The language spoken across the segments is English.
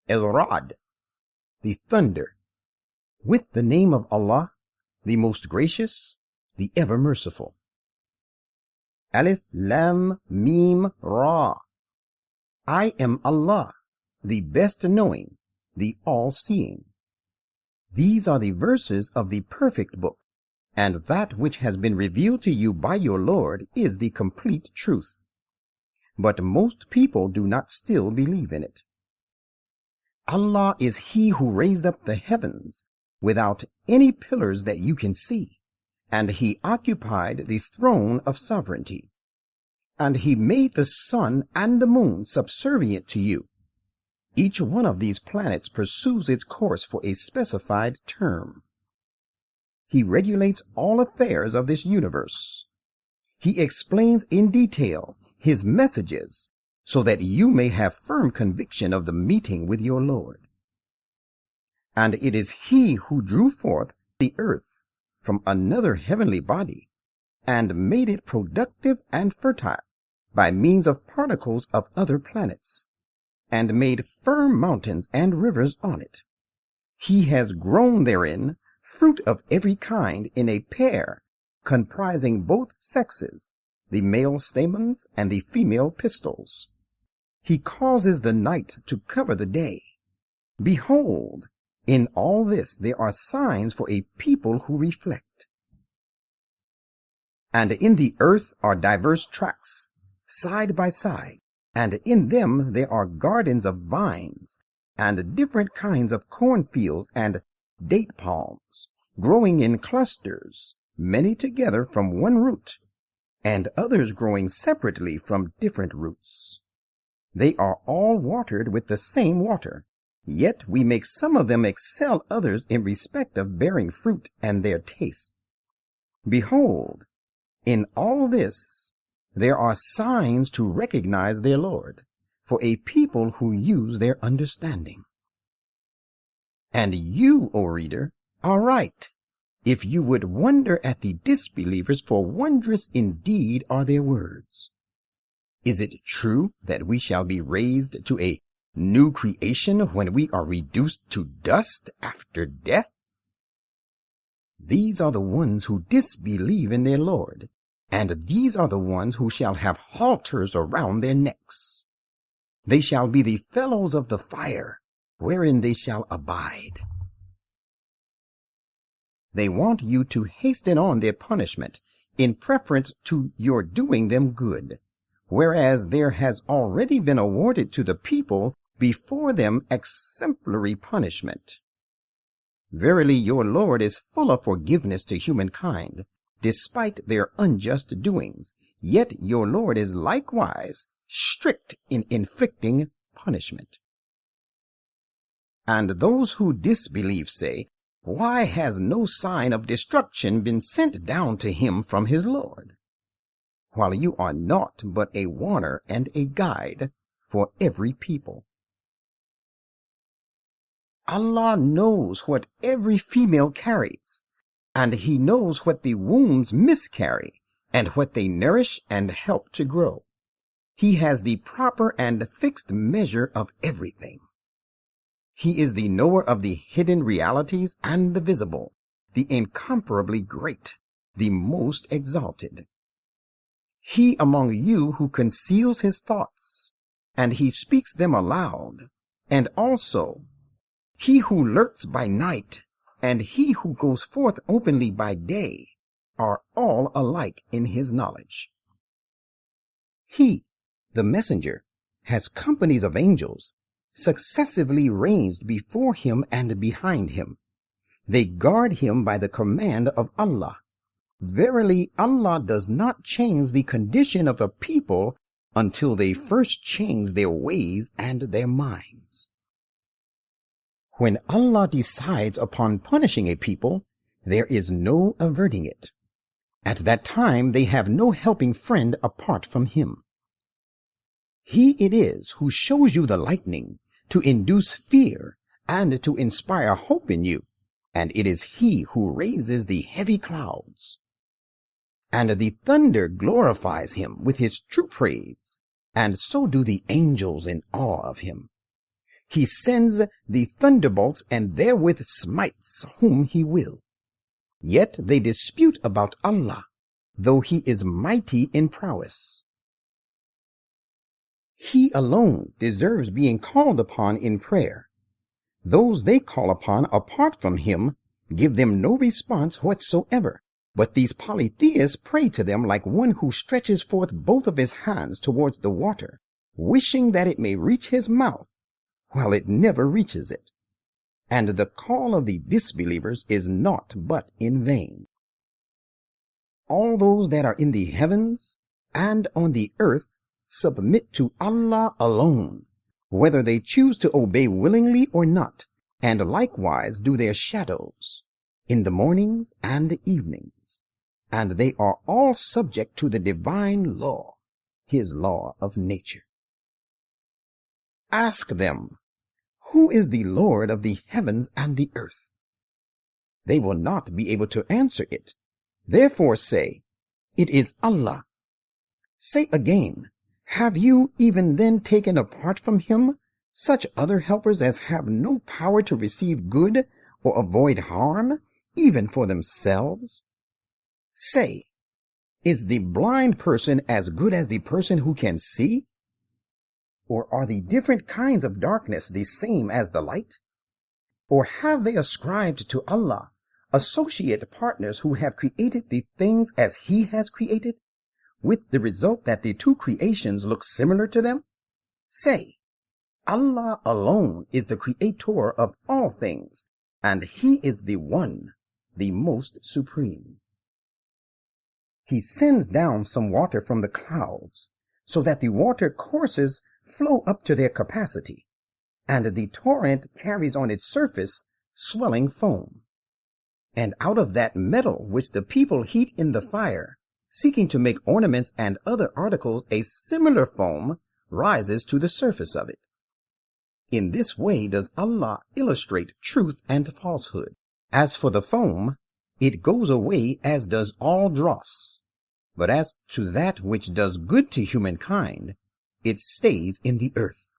Ar-Rad, the thunder, with the name of Allah, the most gracious, the ever merciful. Alif, Lam, Mim, Ra. I am Allah, the best knowing, the all-seeing. These are the verses of the perfect book, and that which has been revealed to you by your Lord is the complete truth. But most people do not still believe in it. Allah is He who raised up the heavens without any pillars that you can see, and He occupied the throne of sovereignty. And He made the sun and the moon subservient to you. Each one of these planets pursues its course for a specified term. He regulates all affairs of this universe. He explains in detail His messages so that you may have firm conviction of the meeting with your Lord. And it is He who drew forth the earth from another heavenly body and made it productive and fertile by means of particles of other planets, and made firm mountains and rivers on it. He has grown therein fruit of every kind in a pair, comprising both sexes, the male stamens and the female pistils. He causes the night to cover the day. Behold, in all this there are signs for a people who reflect. And in the earth are diverse tracts, side by side, and in them there are gardens of vines, and different kinds of cornfields and date palms, growing in clusters, many together from one root, and others growing separately from different roots. They are all watered with the same water, yet we make some of them excel others in respect of bearing fruit and their taste. Behold, in all this there are signs to recognize their Lord, for a people who use their understanding. And you, O reader, are right, if you would wonder at the disbelievers, for wondrous indeed are their words. Is it true that we shall be raised to a new creation when we are reduced to dust after death? These are the ones who disbelieve in their Lord, and these are the ones who shall have halters around their necks. They shall be the fellows of the fire, wherein they shall abide. They want you to hasten on their punishment in preference to your doing them good, whereas there has already been awarded to the people before them exemplary punishment. Verily your Lord is full of forgiveness to humankind, despite their unjust doings, yet your Lord is likewise strict in inflicting punishment. And those who disbelieve say, why has no sign of destruction been sent down to him from his Lord? While you are naught but a warner and a guide for every people. Allah knows what every female carries, and He knows what the wombs miscarry, and what they nourish and help to grow. He has the proper and fixed measure of everything. He is the knower of the hidden realities and the visible, the incomparably great, the most exalted. He among you who conceals his thoughts, and he speaks them aloud, and also he who lurks by night, and he who goes forth openly by day, are all alike in his knowledge. He, the messenger, has companies of angels, successively ranged before him and behind him. They guard him by the command of Allah. Verily, Allah does not change the condition of a people until they first change their ways and their minds. When Allah decides upon punishing a people, there is no averting it. At that time they have no helping friend apart from Him. He it is who shows you the lightning to induce fear and to inspire hope in you, and it is He who raises the heavy clouds. And the thunder glorifies Him with His true praise, and so do the angels in awe of Him. He sends the thunderbolts and therewith smites whom he will. Yet they dispute about Allah, though he is mighty in prowess. He alone deserves being called upon in prayer. Those they call upon apart from him give them no response whatsoever. But these polytheists pray to them like one who stretches forth both of his hands towards the water, wishing that it may reach his mouth, while it never reaches it. And the call of the disbelievers is naught but in vain. All those that are in the heavens and on the earth submit to Allah alone, whether they choose to obey willingly or not, and likewise do their shadows in the mornings and the evenings, and they are all subject to the divine law, his law of nature. Ask them, who is the Lord of the heavens and the earth? They will not be able to answer it. Therefore say, it is Allah. Say again, have you even then taken apart from him such other helpers as have no power to receive good or avoid harm, even for themselves? Say, is the blind person as good as the person who can see? Or are the different kinds of darkness the same as the light? Or have they ascribed to Allah associate partners who have created the things as he has created, with the result that the two creations look similar to them? Say, Allah alone is the creator of all things, and he is the one, the most supreme. He sends down some water from the clouds, so that the water courses flow up to their capacity, and the torrent carries on its surface swelling foam. And out of that metal which the people heat in the fire, seeking to make ornaments and other articles, a similar foam rises to the surface of it. In this way does Allah illustrate truth and falsehood. As for the foam, it goes away as does all dross. But as to that which does good to humankind, it stays in the earth.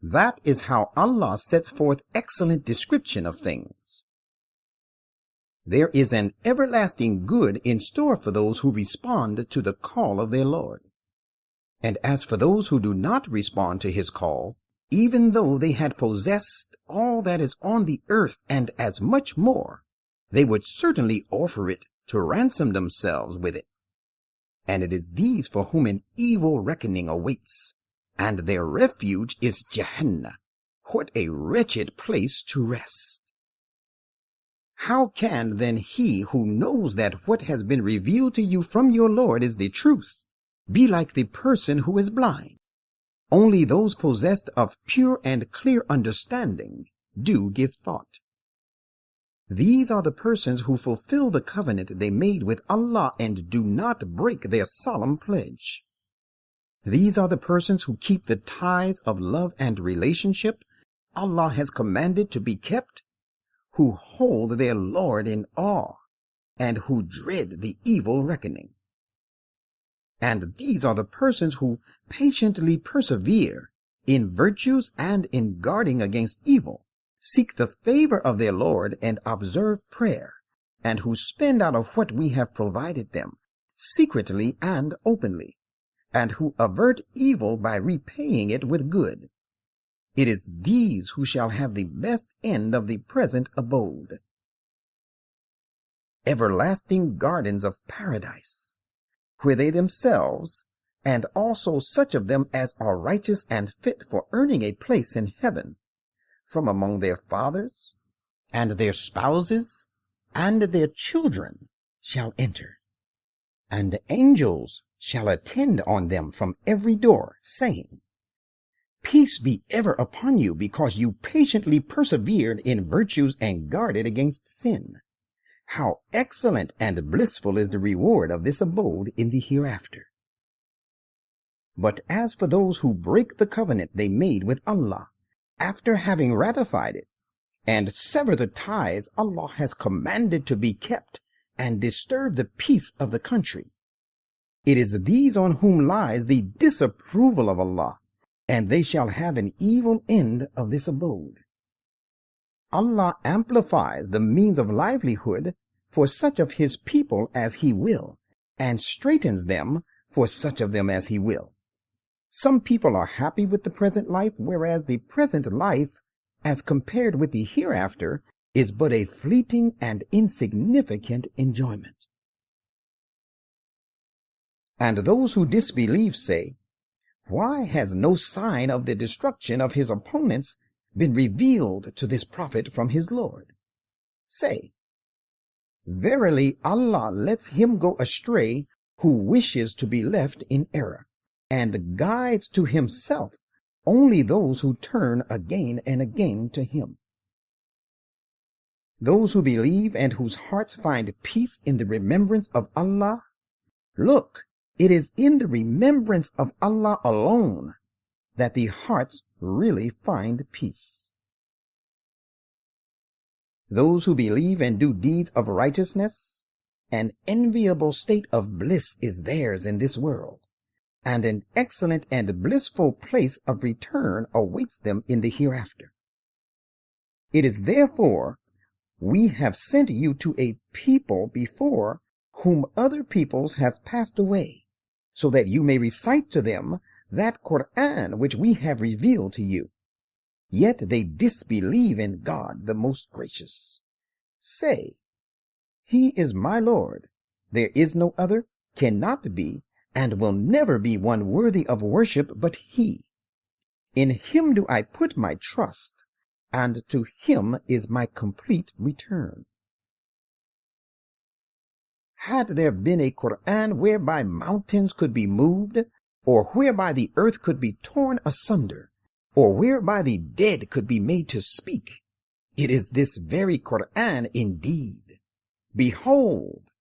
That is how Allah sets forth excellent description of things. There is an everlasting good in store for those who respond to the call of their Lord. And as for those who do not respond to his call, even though they had possessed all that is on the earth and as much more, they would certainly offer it to ransom themselves with it. And it is these for whom an evil reckoning awaits, and their refuge is Jahannam. What a wretched place to rest! How can then he who knows that what has been revealed to you from your Lord is the truth be like the person who is blind? Only those possessed of pure and clear understanding do give thought. These are the persons who fulfill the covenant they made with Allah and do not break their solemn pledge. These are the persons who keep the ties of love and relationship Allah has commanded to be kept, who hold their Lord in awe, and who dread the evil reckoning. And these are the persons who patiently persevere in virtues and in guarding against evil, seek the favor of their Lord and observe prayer, and who spend out of what we have provided them, secretly and openly, and who avert evil by repaying it with good. It is these who shall have the best end of the present abode. Everlasting gardens of paradise, where they themselves, and also such of them as are righteous and fit for earning a place in heaven, from among their fathers, and their spouses, and their children, shall enter. And angels shall attend on them from every door, saying, Peace be ever upon you, because you patiently persevered in virtues and guarded against sin. How excellent and blissful is the reward of this abode in the hereafter. But as for those who break the covenant they made with Allah, after having ratified it, and sever the ties Allah has commanded to be kept, and disturb the peace of the country, it is these on whom lies the disapproval of Allah, and they shall have an evil end of this abode. Allah amplifies the means of livelihood for such of his people as he will, and straightens them for such of them as he will. Some people are happy with the present life, whereas the present life, as compared with the hereafter, is but a fleeting and insignificant enjoyment. And those who disbelieve say, why has no sign of the destruction of his opponents been revealed to this prophet from his Lord? Say, verily Allah lets him go astray who wishes to be left in error, and guides to himself only those who turn again and again to him. Those who believe and whose hearts find peace in the remembrance of Allah, look, it is in the remembrance of Allah alone that the hearts really find peace. Those who believe and do deeds of righteousness, an enviable state of bliss is theirs in this world, and an excellent and blissful place of return awaits them in the hereafter. It is therefore we have sent you to a people before whom other peoples have passed away, so that you may recite to them that Qur'an which we have revealed to you. Yet they disbelieve in God the most gracious. Say, He is my Lord. There is no other, cannot be, and will never be one worthy of worship but He. In Him do I put my trust, and to Him is my complete return. Had there been a Qur'an whereby mountains could be moved, or whereby the earth could be torn asunder, or whereby the dead could be made to speak, it is this very Qur'an indeed. Behold,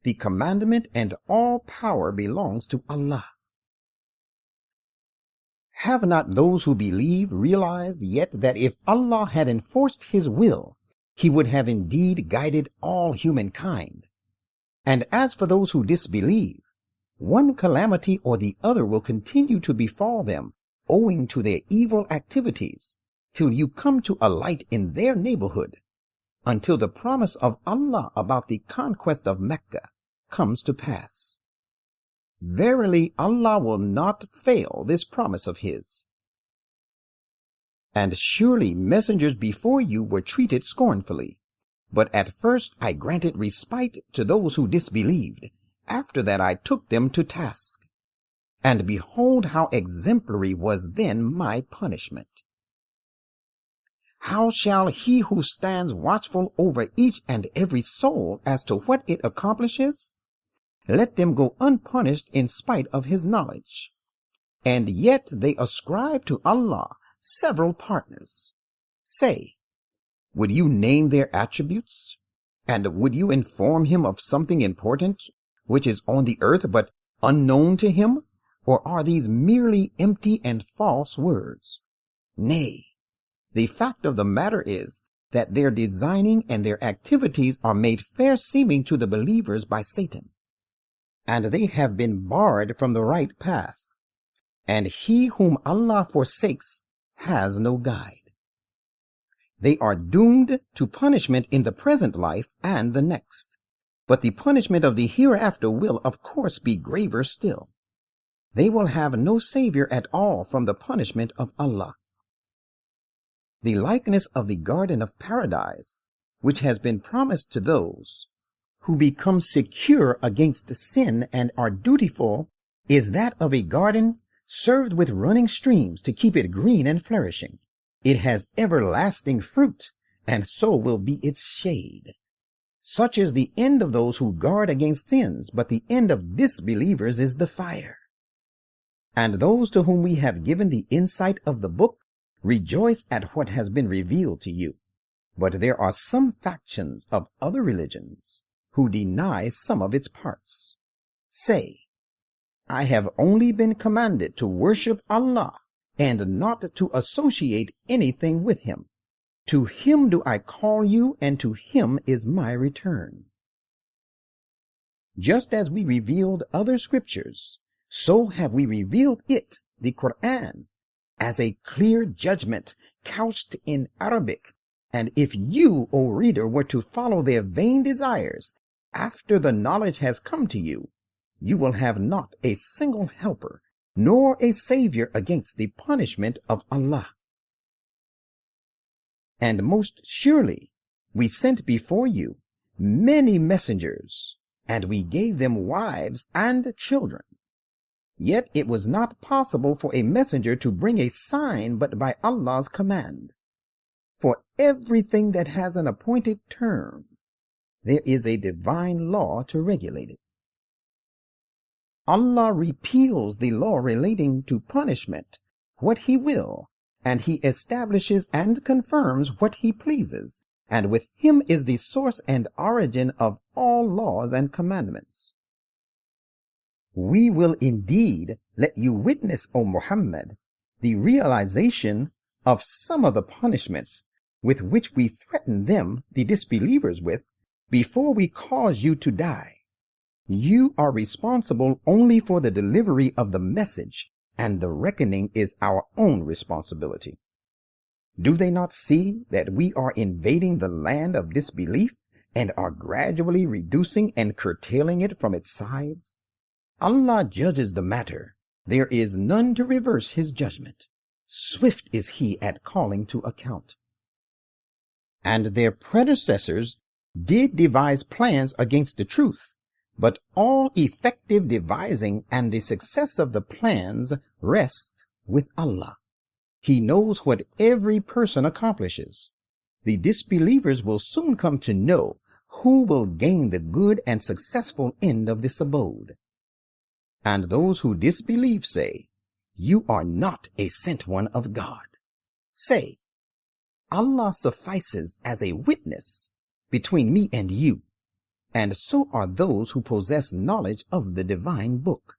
the commandment and all power belongs to Allah. Have not those who believe realized yet that if Allah had enforced His will, He would have indeed guided all humankind? And as for those who disbelieve, one calamity or the other will continue to befall them, owing to their evil activities, till you come to a light in their neighborhood, until the promise of Allah about the conquest of Mecca comes to pass. Verily, Allah will not fail this promise of His. And surely messengers before you were treated scornfully, but at first I granted respite to those who disbelieved. After that I took them to task. And behold how exemplary was then my punishment. How shall he who stands watchful over each and every soul as to what it accomplishes? Let them go unpunished in spite of his knowledge. And yet they ascribe to Allah several partners. Say, would you name their attributes? And would you inform him of something important which is on the earth but unknown to him? Or are these merely empty and false words? Nay, the fact of the matter is that their designing and their activities are made fair seeming to the believers by Satan, and they have been barred from the right path. And he whom Allah forsakes has no guide. They are doomed to punishment in the present life and the next, but the punishment of the hereafter will of course be graver still. They will have no savior at all from the punishment of Allah. The likeness of the garden of paradise, which has been promised to those who become secure against sin and are dutiful, is that of a garden served with running streams to keep it green and flourishing. It has everlasting fruit, and so will be its shade. Such is the end of those who guard against sins, but the end of disbelievers is the fire. And those to whom we have given the insight of the book rejoice at what has been revealed to you. But there are some factions of other religions who deny some of its parts. Say, I have only been commanded to worship Allah and not to associate anything with Him. To Him do I call you, and to Him is my return. Just as we revealed other scriptures, so have we revealed it, the Qur'an, as a clear judgment couched in Arabic, and if you, O reader, were to follow their vain desires after the knowledge has come to you, you will have not a single helper nor a savior against the punishment of Allah. And most surely we sent before you many messengers, and we gave them wives and children. Yet it was not possible for a messenger to bring a sign but by Allah's command. For everything that has an appointed term, there is a divine law to regulate it. Allah repeals the law relating to punishment, what He will, and He establishes and confirms what He pleases, and with Him is the source and origin of all laws and commandments. We will indeed let you witness, O Muhammad, the realization of some of the punishments with which we threaten them, the disbelievers, with, before we cause you to die. You are responsible only for the delivery of the message, and the reckoning is our own responsibility. Do they not see that we are invading the land of disbelief and are gradually reducing and curtailing it from its sides? Allah judges the matter. There is none to reverse His judgment. Swift is He at calling to account. And their predecessors did devise plans against the truth, but all effective devising and the success of the plans rest with Allah. He knows what every person accomplishes. The disbelievers will soon come to know who will gain the good and successful end of this abode. And those who disbelieve say, "You are not a sent one of God." Say, Allah suffices as a witness between me and you, and so are those who possess knowledge of the divine book.